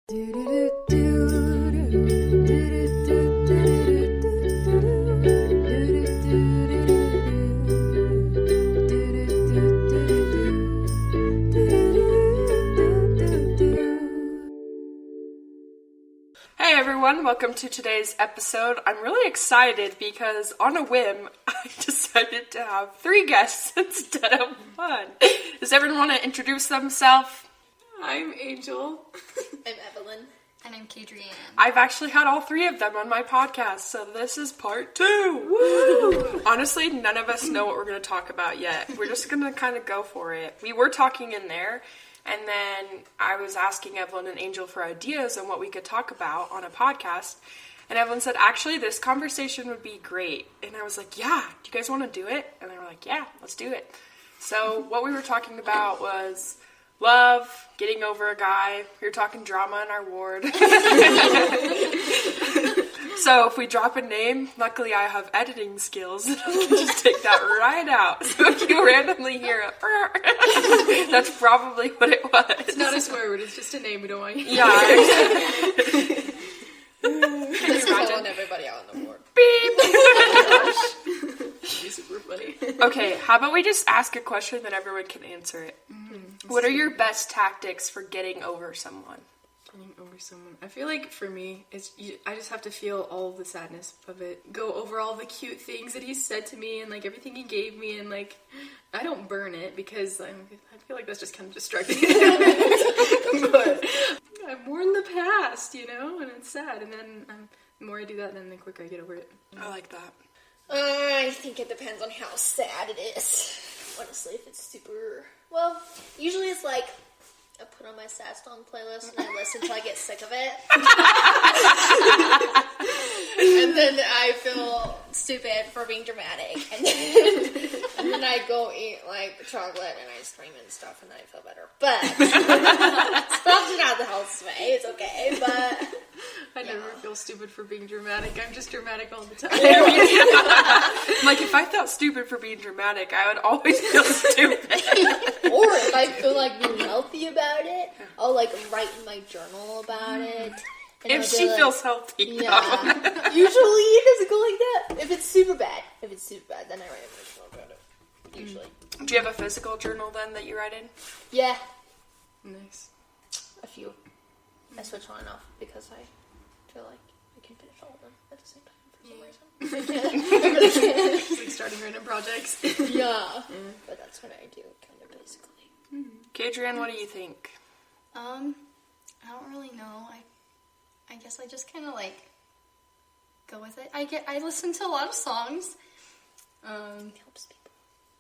Hey everyone, welcome to today's episode. I'm really excited because on a whim, I decided to have 3 guests instead of 1. Does everyone want to introduce themselves? I'm Angel. I'm Evelyn. And I'm Kadrianne. I've actually had all 3 of them on my podcast, so this is part 2. Woo! Honestly, none of us know what we're going to talk about yet. We're just going to kind of go for it. We were talking in there, and then I was asking Evelyn and Angel for ideas on what we could talk about on a podcast, and Evelyn said, actually, this conversation would be great. And I was like, yeah, do you guys want to do it? And they were like, yeah, let's do it. So what we were talking about was love, getting over a guy. We were talking drama in our ward. So if we drop a name, luckily I have editing skills. I can just take that right out. So if you randomly hear a that's probably what it was. It's not a swear word, it's just a name we don't want you to hear. Yeah. Just calling everybody out on the board. Beep. That'd be super funny. Okay, how about we just ask a question that everyone can answer it? What are your best tactics for getting over someone? Getting over someone. I feel like for me, I just have to feel all of the sadness of it. Go over all the cute things that he said to me and like everything he gave me, and like I don't burn it because I feel like that's just kind of destructive. But I mourn the past, you know, and it's sad. And then the more I do that, then the quicker I get over it. I like that. I think it depends on how sad it is. Honestly, if it's super... Well, usually it's like, I put on my sad song playlist and I listen until I get sick of it. And then I feel stupid for being dramatic. And then I go eat, like, chocolate and ice cream and stuff, and then I feel better. But, stuff's not the healthy way. It's okay, but... I never feel stupid for being dramatic. I'm just dramatic all the time. Like, if I felt stupid for being dramatic, I would always feel stupid. Or if I feel like being healthy about it, I'll like write in my journal about it. And If she feels healthy, yeah. Usually it doesn't go like that. If it's super bad, then I write a journal about it. Usually. Do you have a physical journal then that you write in? Yeah, Nice. a few. I switch on and off because I feel like I can finish all of them at the same time for some reason. Just like starting random projects. Yeah. But that's what I do, kind of basically. Kadrianne, what do you think? I don't really know. I guess I just kind of like go with it. I listen to a lot of songs. It helps people.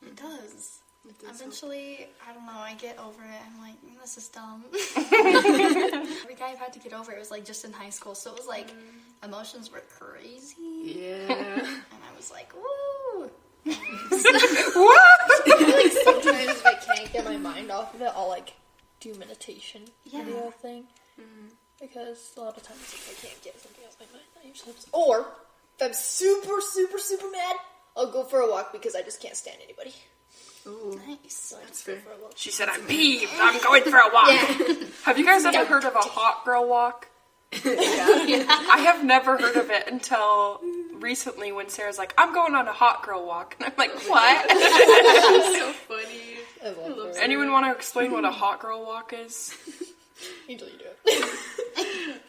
It does. It does Eventually, I don't know, I get over it. I'm like, this is dumb. Every guy I've had to get over it was like just in high school, so it was like emotions were crazy. Yeah. And I was like, woo! I feel like sometimes if I can't get my mind off of it, I'll like do meditation video thing. Because a lot of times if I can't get something else in my mind, I usually just... Or, if I'm super, super, super mad, I'll go for a walk because I just can't stand anybody. Ooh. Nice. So I just fair. go for a walk. She said, I'm peeved. I'm going for a walk. Yeah. Have you guys ever heard of a hot girl walk? I have never heard of it until recently when Sarah's like, I'm going on a hot girl walk. And I'm like, what? So funny. I love her. Anyone want to explain what a hot girl walk is? Angel, you do it.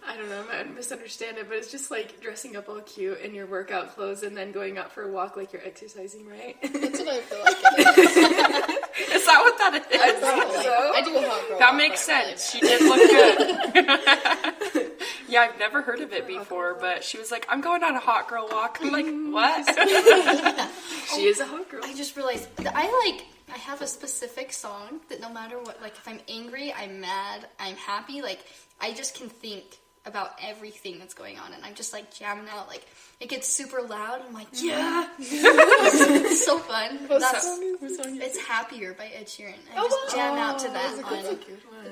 I don't know, I might misunderstand it, but it's just like dressing up all cute in your workout clothes and then going out for a walk like you're exercising, right? That's what I feel like it is. Is that what that is? I do a hot girl That walk makes when I'm really sense. mad. She did look good. Yeah, I've never heard of it before, but she was like, I'm going on a hot girl walk. I'm like, what? She is a hot girl. I just realized that I have a specific song that no matter what, like if I'm angry, I'm mad, I'm happy, like I just can think about everything that's going on, and I'm just like jamming out. Like it gets super loud. I'm like, yeah, it's so fun. What song is It's "Happier" by Ed Sheeran. I just jam out to that on the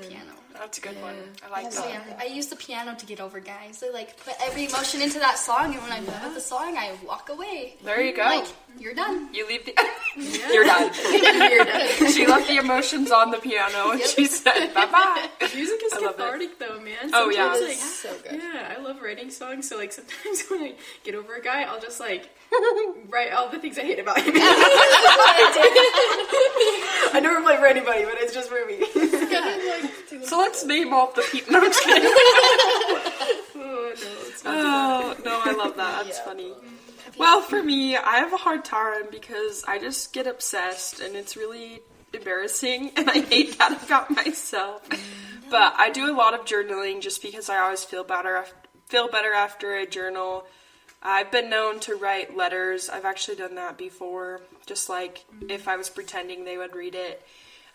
piano. That's a good one. I like So that. yeah, I use the piano to get over guys. I like put every emotion into that song, and when I'm done with the song, I walk away. There you go. Like, you're done. You leave the... You're done. You're done. She left the emotions on the piano and she said, bye-bye. Music is I love it. cathartic though, man. Oh, yeah. Sometimes, It's so good. Yeah, I love writing songs. So like sometimes when I get over a guy, I'll just like write all the things I hate about him. I never play for anybody, but it's just for me. So let's name off the people. No, I'm just kidding. Oh no, it's not Oh, no, I love that. That's funny. Well, for me, I have a hard time because I just get obsessed and it's really embarrassing and I hate that about myself. But I do a lot of journaling just because I always feel better after I journal. I've been known to write letters. I've actually done that before, just like if I was pretending they would read it.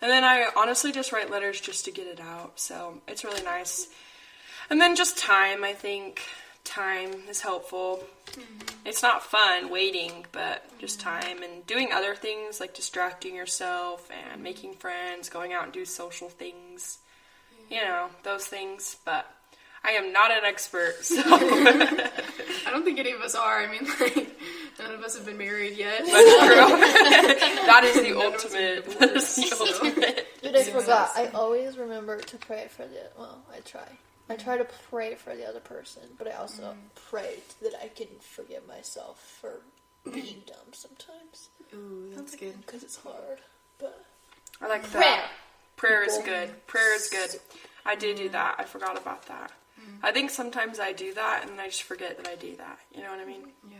And then I honestly just write letters just to get it out, so it's really nice. And then just time, I think time is helpful. It's not fun waiting, but just time and doing other things like distracting yourself and making friends, going out and do social things, you know, those things. But I am not an expert, so I don't think any of us are. I mean, like, none of us have been married yet. that's true. That is the ultimate. That is the ultimate. Dude, I forgot. I always remember to pray for I try. I try to pray for the other person, but I also pray that I can forgive myself for being dumb sometimes. Ooh, that's good. Because it's hard. But I like prayer. that. Prayer is good. Prayer is good. I do that. I forgot about that. I think sometimes I do that and I just forget that I do that. You know what I mean? Yeah.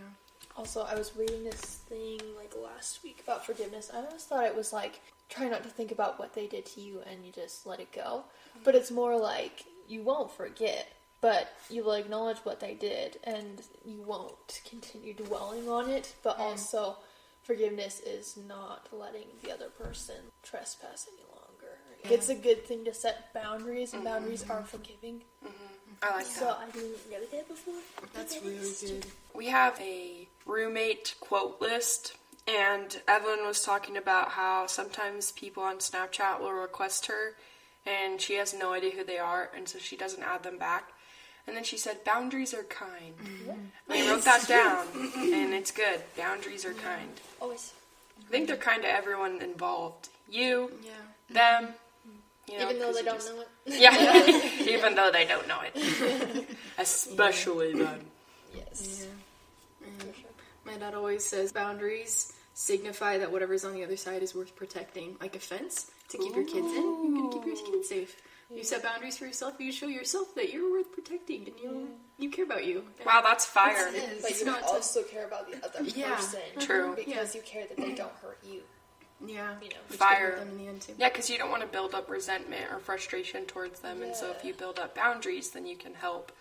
also, I was reading this thing like last week about forgiveness. I always thought it was like, try not to think about what they did to you and you just let it go. But it's more like, you won't forget, but you will acknowledge what they did and you won't continue dwelling on it. But also, forgiveness is not letting the other person trespass any longer. It's a good thing to set boundaries, and boundaries are forgiving. I like So that. I didn't know that before. That's really good. We have a roommate quote list, and Evelyn was talking about how sometimes people on Snapchat will request her, and she has no idea who they are, and so she doesn't add them back. And then she said, boundaries are kind. I wrote that down, and it's good. Boundaries are kind. Always. I think they're kind to everyone involved. You, Yeah. them. You know, Even though 'cause they you don't just- know it. Yeah, even though they don't know it. Especially them. Yes. And my dad always says boundaries signify that whatever's on the other side is worth protecting. Like a fence to keep your kids in, you're going to keep your kids safe. You set boundaries for yourself, you show yourself that you're worth protecting and you care about you. Wow, that's fire. But It's you not also care about the other Yeah. person. True. Because you care that they don't hurt you. Yeah. You know. Which Fire. could hurt them in the end too. Yeah, because you don't want to build up resentment or frustration towards them, and so if you build up boundaries, then you can help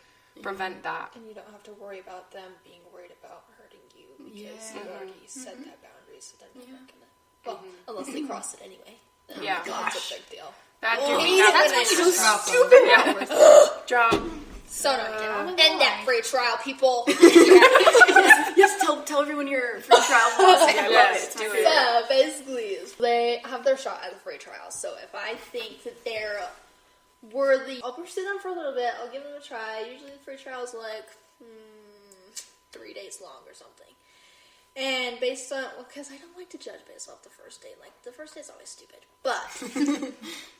prevent that. And you don't have to worry about them being worried about hurting you. Because you already set that boundary, so then they're not gonna. Well, unless they cross it anyway. Then Yeah. that's a big deal. That Oh, dude, That's when when I you drop them. yeah. Drop. So annoying. End that free trial, people. Yes, tell everyone your free trial policy. I love it. It's my favorite. So basically, they have their shot at the free trial. So if I think that they're worthy, I'll pursue them for a little bit. I'll give them a try. Usually the free trial is like 3 days long or something. And based on, because I don't like to judge based off the first day. Like, the first day is always stupid. But,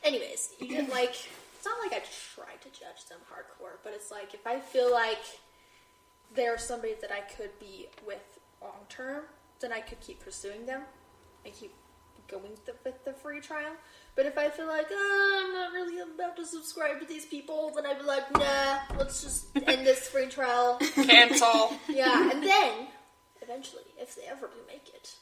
anyways, you get like, it's not like I try to judge them hardcore, but it's like, if I feel like they're somebody that I could be with long term, then I could keep pursuing them and keep going with the free trial. But if I feel like, I'm not really about to subscribe to these people, then I'd be like, nah, let's just end this free trial. Cancel. Yeah, and then, eventually, if they ever do make it,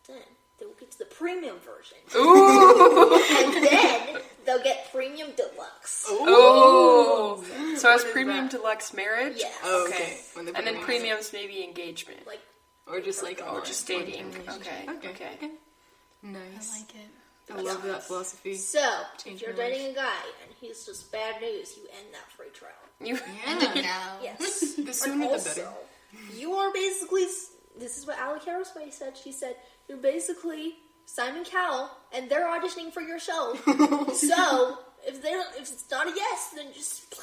then they will get to the premium version. Ooh. And then they'll get premium deluxe. Ooh. So is What is premium that? deluxe marriage? Yes. Oh, Okay. okay. When the And then baby- premiums maybe engagement. Like, Or just like Or just dating. long-term Okay. relationship. Okay. Nice. I like it. I love that philosophy. so, Change if you're my life. dating a guy and he's just bad news, you end that free trial. You. Yeah. Now. Yes. The And sooner the also, better. you are basically, this is what Allie Harrisway said. She said, you're basically Simon Cowell, and they're auditioning for your show. So, if it's not a yes, then just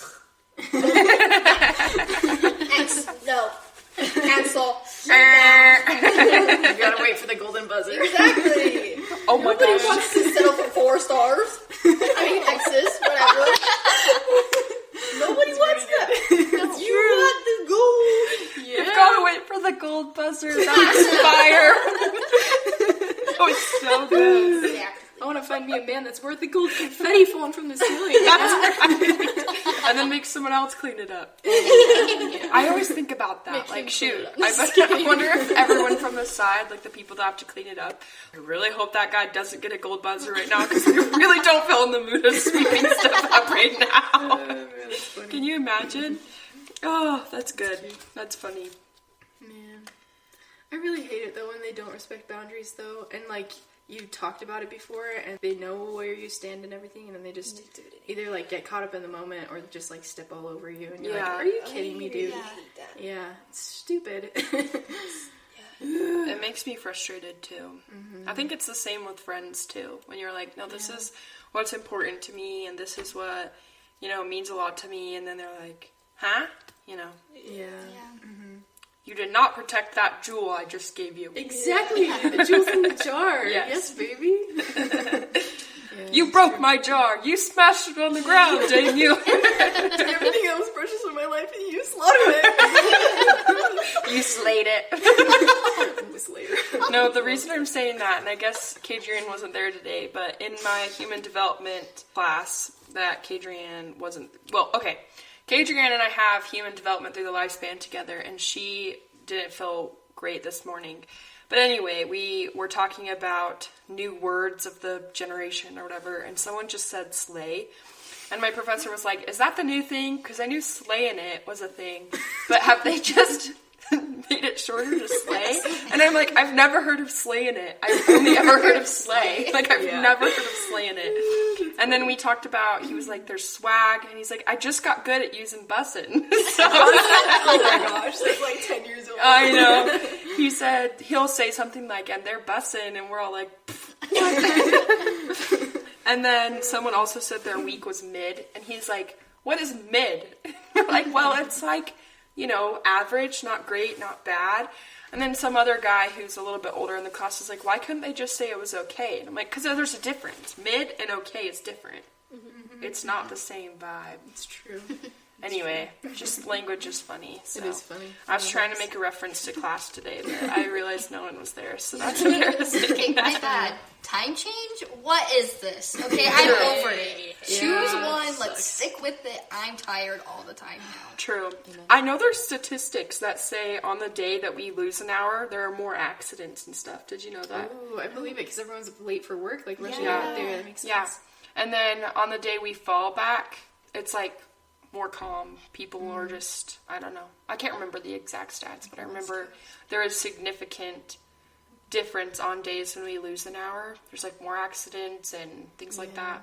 no. Cancel. You gotta wait for the golden buzzer. Exactly. Oh my Nobody gosh. wants to settle for 4 stars. I mean, X's, whatever. Nobody wants that. You want the gold. You've got to wait for the gold buzzer. That's fire. That was so good. I want to find me a man that's worth the gold confetti falling from the ceiling. And then make someone else clean it up. I always think about that. Like, shoot, I wonder if everyone from the side, like the people that have to clean it up, I really hope that guy doesn't get a gold buzzer right now because I really don't feel in the mood of sweeping stuff up right now. Can you imagine? Oh, that's good. That's funny. Man. I really hate it though when they don't respect boundaries though, and like you talked about it before and they know where you stand and everything, and then they just either like get caught up in the moment or just like step all over you, and you're like, are you kidding me, dude? Yeah, it's stupid. It makes me frustrated too. I think it's the same with friends too. When you're like, no, this is what's important to me, and this is what, you know, means a lot to me, and then they're like, huh? You know. Yeah. You did not protect that jewel I just gave you. Exactly. The jewel's in the jar. Yes, baby. You broke my jar. You smashed it on the ground, didn't you? Everything that was precious in my life, and you slaughtered it. You slayed it. Slayer. No, the reason I'm saying that, and I guess Kadrianne wasn't there today, but in my human development class that Kadrianne wasn't... Well, okay. Kadrianne and I have human development through the lifespan together, and she didn't feel great this morning. But anyway, we were talking about new words of the generation or whatever, and someone just said slay. And my professor was like, is that the new thing? Because I knew slaying it was a thing. But have they just made it shorter to slay? And I'm like, I've never heard of slaying it. I've only ever heard of slay. Like, I've never heard of slaying it. And then we talked about, he was like, there's swag. And he's like, I just got good at using bussin'. So, Oh my gosh, that's like 10 years old. I know. He said, he'll say something like, and they're bussin', and we're all like, and then someone also said their week was mid, and he's like, what is mid? We're like, well, it's like, you know, average, not great, not bad. And then some other guy who's a little bit older in the class is like, why couldn't they just say it was okay? And I'm like, because there's a difference. Mid and okay is different. It's not the same vibe. It's true. Anyway, just language is funny. So. It is funny. I was trying to make a reference to class today, but I realized no one was there, so that's embarrassing. Okay, my bad. Time change? What is this? Okay, I'm over it. Choose one. Let's stick with it. I'm tired all the time now. True. I know there's statistics that say on the day that we lose an hour, there are more accidents and stuff. Did you know that? Oh, I believe it because everyone's late for work, like rushing Yeah. out there. That makes sense. Yeah. And then on the day we fall back, it's like more calm. People are just, I don't know. I can't remember the exact stats, but I remember there is significant difference on days when we lose an hour. There's like more accidents and things like that.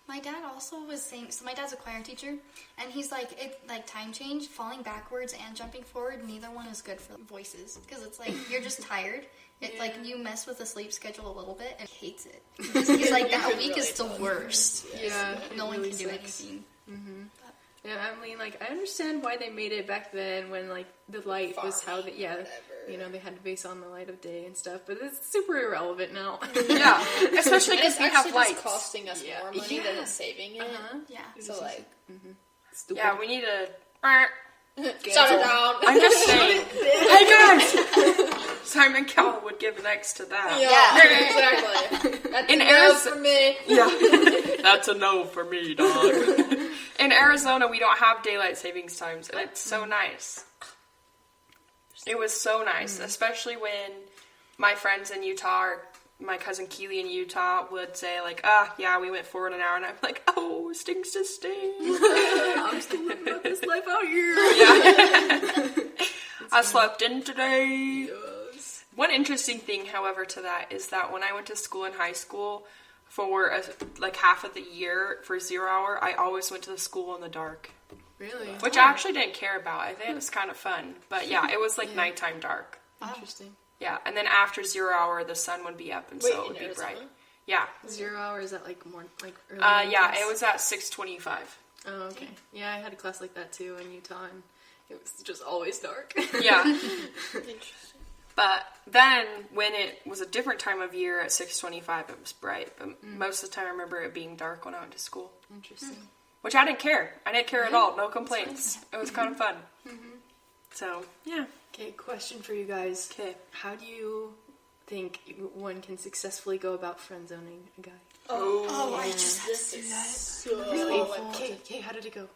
My dad also was saying, so my dad's a choir teacher, and he's like, it like time change, falling backwards and jumping forward, neither one is good for voices, because it's like, you're just tired. It's like, you mess with the sleep schedule a little bit, and he hates it. He's like, that week is the worst. Yeah. No one really can do sucks. anything. Yeah, I mean, like, I understand why they made it back then when, like, the light was how they, you know, they had to base on the light of day and stuff, but it's super irrelevant now. Yeah. Especially And it's because we have actually just lights. costing us more money than it's saving it. Yeah. So, like, Stupid. Yeah, we need to... shut it down. I'm just saying. Hey guys! Simon Cowell would give an X to that. Yeah, exactly. That's In enough for me. Yeah. That's a no for me, dog. In Arizona, we don't have daylight savings times, and it's so nice. It was so nice, especially when my friends in Utah, or my cousin Keely in Utah, would say, like, yeah, we went forward an hour, and I'm like, oh, stings to sting. I'm still living out this life out here. I slept in today. One interesting thing, however, to that is that when I went to school in high school for like half of the year for 0 hour, I always went to the school in the dark. Really? Which I actually didn't care about. I think it was kind of fun. But yeah, it was like nighttime dark. Interesting. Yeah, and then after 0 hour, the sun would be up, and so it would be Arizona? bright. Yeah. 0 hour, is that like more like early? Yeah, it was at 6:25. Oh, okay. Yeah, I had a class like that too in Utah, and it was just always dark. Yeah. Interesting. But then, when it was a different time of year at 6:25, it was bright. But most of the time, I remember it being dark when I went to school. Interesting. Which I didn't care. I didn't care at all. No complaints. It was kind of fun. So, yeah. Okay, question for you guys. Okay. How do you think one can successfully go about friend zoning a guy? Oh, I just had this to do is that. so Really? awful. Okay, how did it go?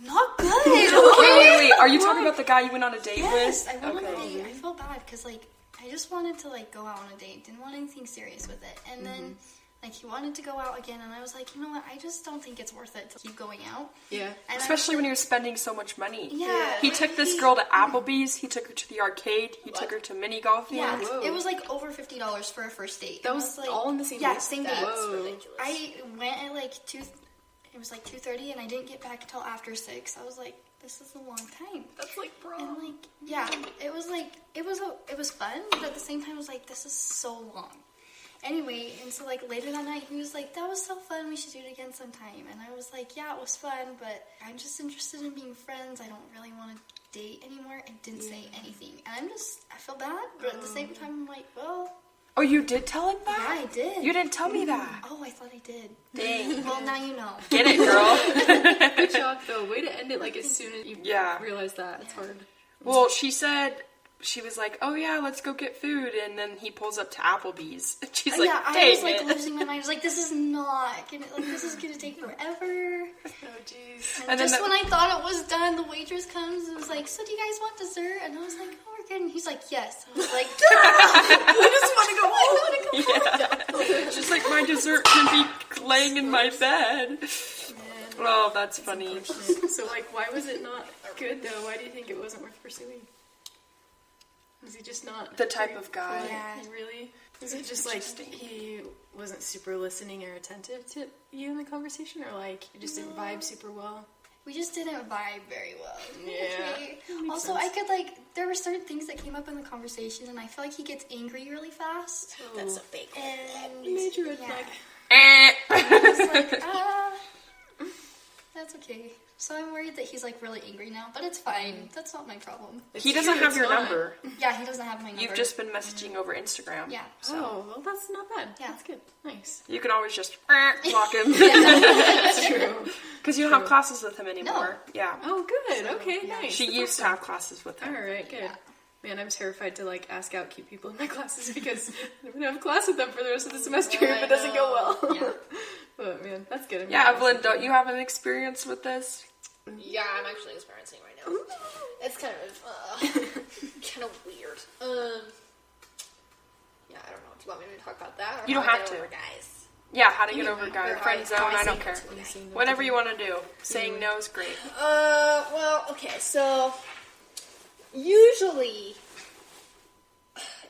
Not good. Wait. Are you talking about the guy you went on a date Yes, with? I went on a date. I felt bad because, like, I just wanted to, like, go out on a date. Didn't want anything serious with it. And then, like, he wanted to go out again, and I was like, you know what? I just don't think it's worth it to keep going out. Yeah. And Especially when you're spending so much money. Yeah. He took this girl to Applebee's. He took her to the arcade. He took her to mini golfing. Yeah, Whoa. it was like over $50 for a first date. That And I was like, all in the same yeah, day? same day. That's Whoa. ridiculous. I went at like 2. It was like 2:30, and I didn't get back until after 6. I was like, this is a long time. That's like And prom. like, yeah, it was like it was fun, but at the same time, it was like this is so long. Anyway, and so like later that night, he was like, that was so fun. We should do it again sometime. And I was like, yeah, it was fun, but I'm just interested in being friends. I don't really want to date anymore. And didn't say anything. And I feel bad, but at the same time, I'm like, well. Oh, you did tell him Yeah, that? I did. You didn't tell me that. Oh, I thought I did. Dang. Well, now you know. Get it, girl. Good job, though. Way to end it like as soon as you realize that. It's hard. Well, she was like, oh yeah, let's go get food. And then he pulls up to Applebee's. And she's like, Yeah, I dang was like it. losing my mind. I was like, this is not gonna, like, this is gonna take forever. Oh, jeez. And And then just the- when I thought it was done, the waitress comes and was like, so do you guys want dessert? And I was like, oh, we're good. And he's like, yes. I was like, I just want to go home. Yeah. She's like, my dessert can be laying in my bed. Oh, that's funny. So, like, why was it not good, though? Why do you think it wasn't worth pursuing? Was he just not The type of guy. yeah. Really? Was it just like he wasn't super listening or attentive to you in the conversation, or like you just didn't vibe super well? We just didn't vibe very well. Yeah. Okay. Makes Also, sense. I could, like, there were certain things that came up in the conversation, and I feel like he gets angry really fast. That's a big one. And Major red yeah. flag. Eh. It's like, that's okay. So I'm worried that he's like really angry now, but it's fine. That's not my problem. He doesn't have your number. Yeah, he doesn't have my number. You've just been messaging over Instagram. Yeah. So Oh, well, that's not bad. Yeah. That's good. Nice. you can always just block him. That's true. Because you don't have classes with him anymore. Yeah. Oh, good. Okay, nice. She That's used to awesome. have classes with All him. right, good. Man, I'm terrified to like ask out cute people in my classes because I'm gonna have class with them for the rest of the semester if it doesn't go well. Yeah. But man, that's good. Yeah, Evelyn, don't you have an experience with this? Yeah, I'm actually experiencing right now. It's kind of weird. Yeah, I don't know. Do you want me to talk about that? Or You don't how I have get to. over guys? Yeah, how to get over a guy. Or Friend zone, how I say don't no care. to a guy. Whatever you want to do. Saying no is great. Well, okay, so usually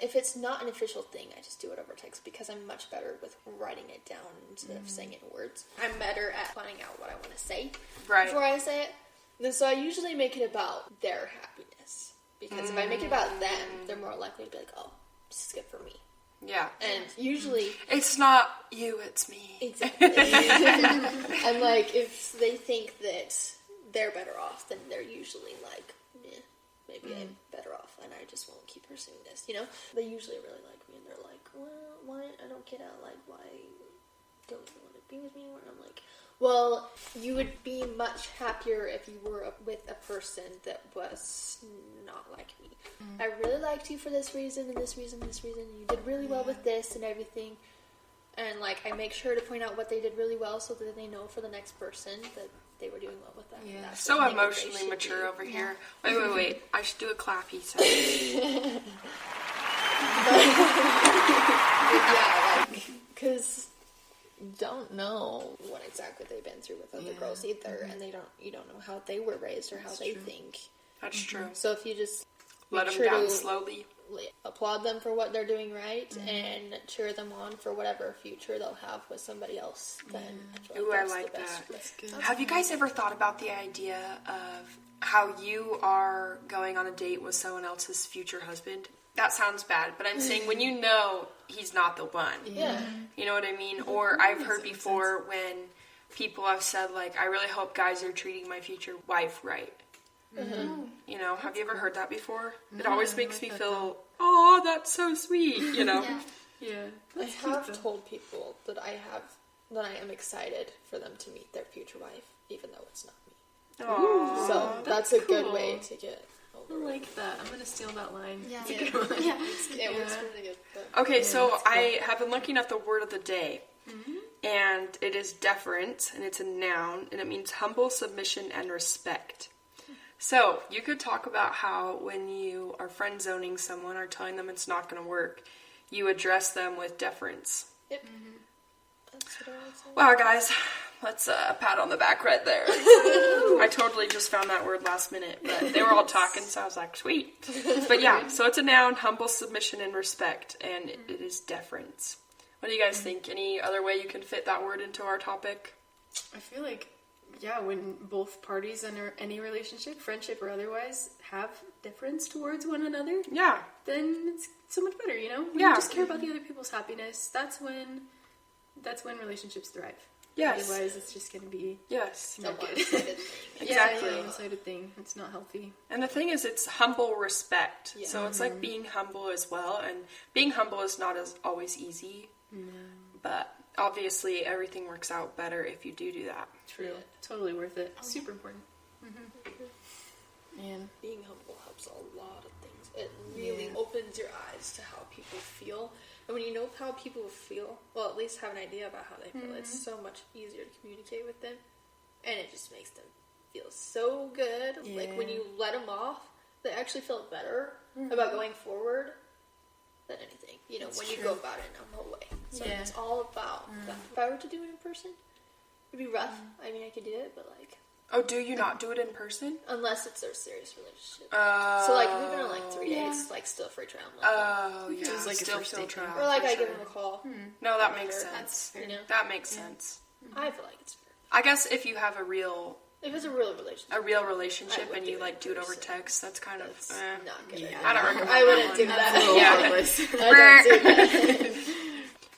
if it's not an official thing, I just do it over text because I'm much better with writing it down instead of saying it in words. I'm better at planning out what I want to say Right. before I say it. And so I usually make it about their happiness. Because if I make it about them, they're more likely to be like, oh, this is good for me. Yeah. And usually... It's not you, it's me. Exactly. And like, if they think that they're better off, then they're usually like, yeah, maybe I'm better off, and I just won't keep pursuing this, you know? They usually really like me, and they're like, well, why? I don't get out, like, why don't you want to be with me anymore? And I'm like, well, you would be much happier if you were with a person that was not like me. I really liked you for this reason, and this reason, and this reason. You did really well with this and everything. And, like, I make sure to point out what they did really well so that they know for the next person that they were doing well with that. Yeah. That's So what I think that they emotionally should mature do. over here. Wait. I should do a clappy sound. Yeah, like, because you don't know what exactly they've been through with other girls either, and you don't know how they were raised or how they think. That's true. So if you just Let make them sure down to slowly. applaud them for what they're doing right and cheer them on for whatever future they'll have with somebody else, then I feel Ooh, I that's like the best. that. That's good. Have you guys ever thought about the idea of how you are going on a date with someone else's future husband? that sounds bad, but I'm saying when you know he's not the one. Yeah. You know what I mean? Or I've heard before when people have said, like, I really hope guys are treating my future wife right. You know, have you ever heard that before? It always makes me feel, oh, that's so sweet, you know? Yeah. I have told people that I am excited for them to meet their future wife, even though it's not me. Aww. So that's a good way to get I over it. like that. I'm gonna steal that line. Yeah. It's a good one. Yeah. It works really good. But Okay, so I have been looking at the word of the day, and it is deference, and it's a noun, and it means humble submission and respect. So you could talk about how when you are friend zoning someone or telling them it's not going to work, you address them with deference. Yep. That's what I would say. Wow, guys, let's pat on the back right there. I totally just found that word last minute, but they were all talking, so I was like, sweet. But yeah, so it's a noun, humble submission and respect, and it is deference. What do you guys think? Any other way you can fit that word into our topic? I feel like, yeah, when both parties in any relationship, friendship or otherwise, have deference towards one another, Yeah. then it's so much better, you know? When Yeah. you just care about the other people's happiness, that's when relationships thrive. Yes. Otherwise, it's just going to be Yes. It's a not good. one-sided thing. Exactly. Yeah, one-sided thing. It's not healthy. And the thing is, it's humble respect. Yeah. So it's like being humble as well. And being humble is not as always easy. But obviously, everything works out better if you do that. True. Totally worth it. Super important. And being humble helps a lot of things. It really opens your eyes to how people feel. And when you know how people feel, well, at least have an idea about how they feel, it's so much easier to communicate with them. And it just makes them feel so good. Like when you let them off, they actually feel better about going forward than anything. You know, when you go about it in a humble way. So it's all about that. If I were to do it in person, it'd be rough. I mean, I could do it, but like, Oh, do you not do it in person? unless it's their serious relationship. So like, if we've been on like 3 days, like still free trial. Oh, yeah. Just like a Still first feel date trial. thing. Or like for I sure. give them a call. No, that makes Whatever. sense. You know, That makes sense. I feel like it's fair. I guess if you have a real If it's a real relationship, relationship would and do you it like in do it over person. text, that's kind of that's not good. Yeah. I don't recommend I wouldn't do that. Yeah. I don't do that.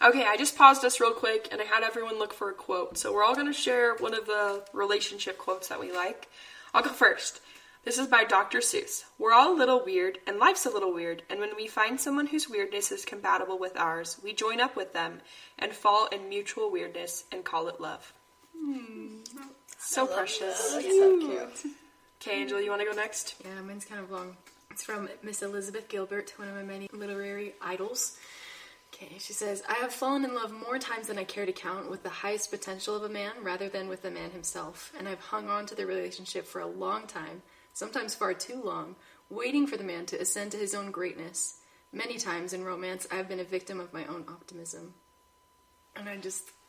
Okay, I just paused us real quick and I had everyone look for a quote. So we're all going to share one of the relationship quotes that we like. I'll go first. This is by Dr. Seuss. We're all a little weird and life's a little weird, and when we find someone whose weirdness is compatible with ours, we join up with them and fall in mutual weirdness and call it love. So precious. That's so cute. Okay, Angela, you want to go next? Yeah, mine's kind of long. It's from Miss Elizabeth Gilbert, one of my many literary idols. Okay, she says, I have fallen in love more times than I care to count with the highest potential of a man rather than with the man himself, and I've hung on to the relationship for a long time, sometimes far too long, waiting for the man to ascend to his own greatness. Many times in romance, I have been a victim of my own optimism. And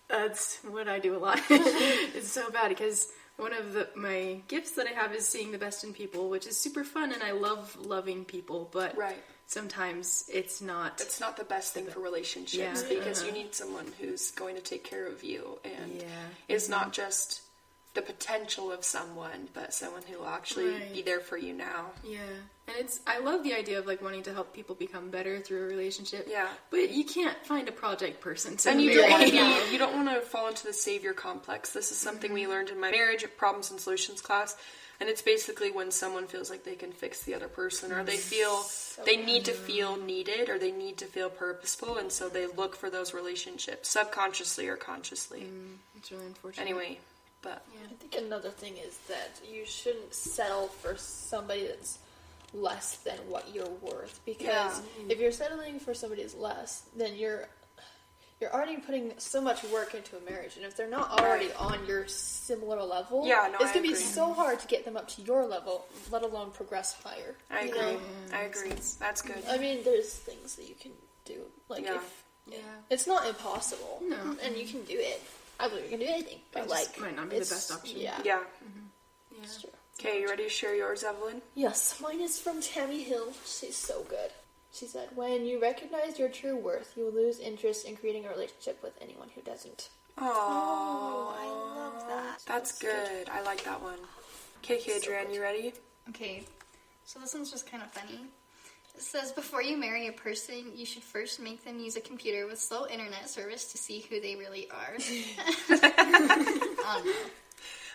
that's what I do a lot. It's so bad because one of my gifts that I have is seeing the best in people, which is super fun, and I love loving people, but Right. sometimes it's not. It's not the best thing for relationships because you need someone who's going to take care of you and is not just the potential of someone, but someone who will actually be there for you now. Yeah. And I love the idea of like wanting to help people become better through a relationship. Yeah. But you can't find a project person to And you marry. don't want to fall into the savior complex. This is something we learned in my marriage problems and solutions class. And it's basically when someone feels like they can fix the other person, or they feel they need to feel needed, or they need to feel purposeful, and so they look for those relationships, subconsciously or consciously. It's really unfortunate. Anyway, but I think another thing is that you shouldn't settle for somebody that's less than what you're worth, because if you're settling for somebody that's less, then you're already putting so much work into a marriage, and if they're not already on your similar level, it's gonna be so hard to get them up to your level, let alone progress higher. I agree. know? I agree. That's good. I mean, there's things that you can do, like it's not impossible, and you can do it. I believe you can do anything, but It like just might not be the best option. Yeah. Yeah. It's true. Okay, you ready to share yours, Evelyn? Yes, mine is from Tammy Hill. She's so good. She said, when you recognize your true worth, you will lose interest in creating a relationship with anyone who doesn't. Oh, I love that. That's good. I like that one. Okay, Kadrianne, you ready? Okay, so this one's just kind of funny. It says, before you marry a person, you should first make them use a computer with slow internet service to see who they really are.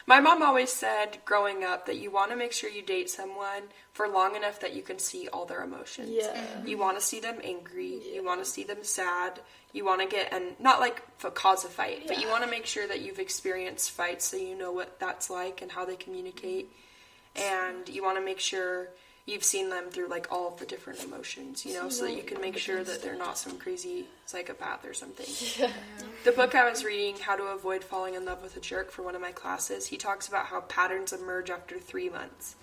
My mom always said growing up that you want to make sure you date someone for long enough that you can see all their emotions. Yeah. You want to see them angry. Yeah. You want to see them sad. You want to get, and not like cause a fight, but you want to make sure that you've experienced fights so you know what that's like and how they communicate. And you want to make sure you've seen them through like all of the different emotions, you know, so that you can make sure that they're not some crazy psychopath or something. Yeah. The book I was reading, How to Avoid Falling in Love with a Jerk, for one of my classes, he talks about how patterns emerge after 3 months.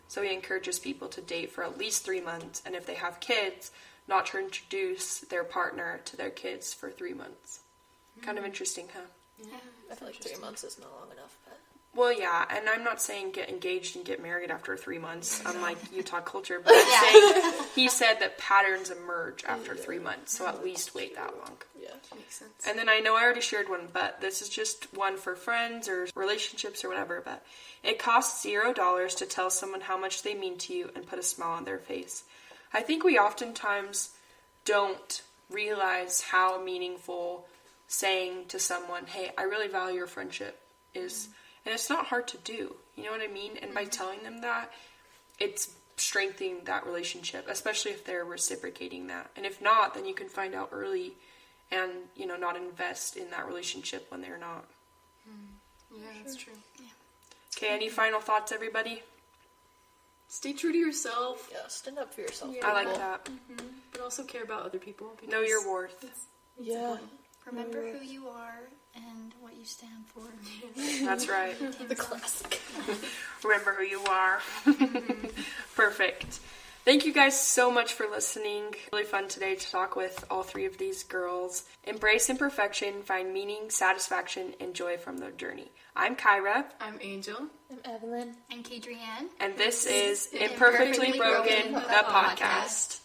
So he encourages people to date for at least 3 months, and if they have kids, not to introduce their partner to their kids for 3 months. Kind of interesting, huh? Yeah, I feel like 3 months is not long enough, but... Well, yeah, and I'm not saying get engaged and get married after 3 months, unlike Utah culture, but I'm saying he said that patterns emerge after 3 months, so at least wait that long. Yeah, makes sense. And then I know I already shared one, but this is just one for friends or relationships or whatever, but it costs $0 to tell someone how much they mean to you and put a smile on their face. I think we oftentimes don't realize how meaningful saying to someone, hey, I really value your friendship is... And it's not hard to do, you know what I mean? And by telling them that, it's strengthening that relationship, especially if they're reciprocating that. And if not, then you can find out early and, you know, not invest in that relationship when they're not. Yeah, that's true. Yeah. Okay, any final thoughts, everybody? Stay true to yourself. Yeah, stand up for yourself. I like that. Mm-hmm. But also care about other people. Know your worth. It's important. Remember who you are and what you stand for. That's right. The classic. Remember who you are. Perfect. Thank you guys so much for listening. Really fun today to talk with all 3 of these girls. Embrace imperfection, find meaning, satisfaction, and joy from the journey. I'm Kyra. I'm Angel. I'm Evelyn. I'm Kadrianne. And this is Imperfectly Broken, the podcast.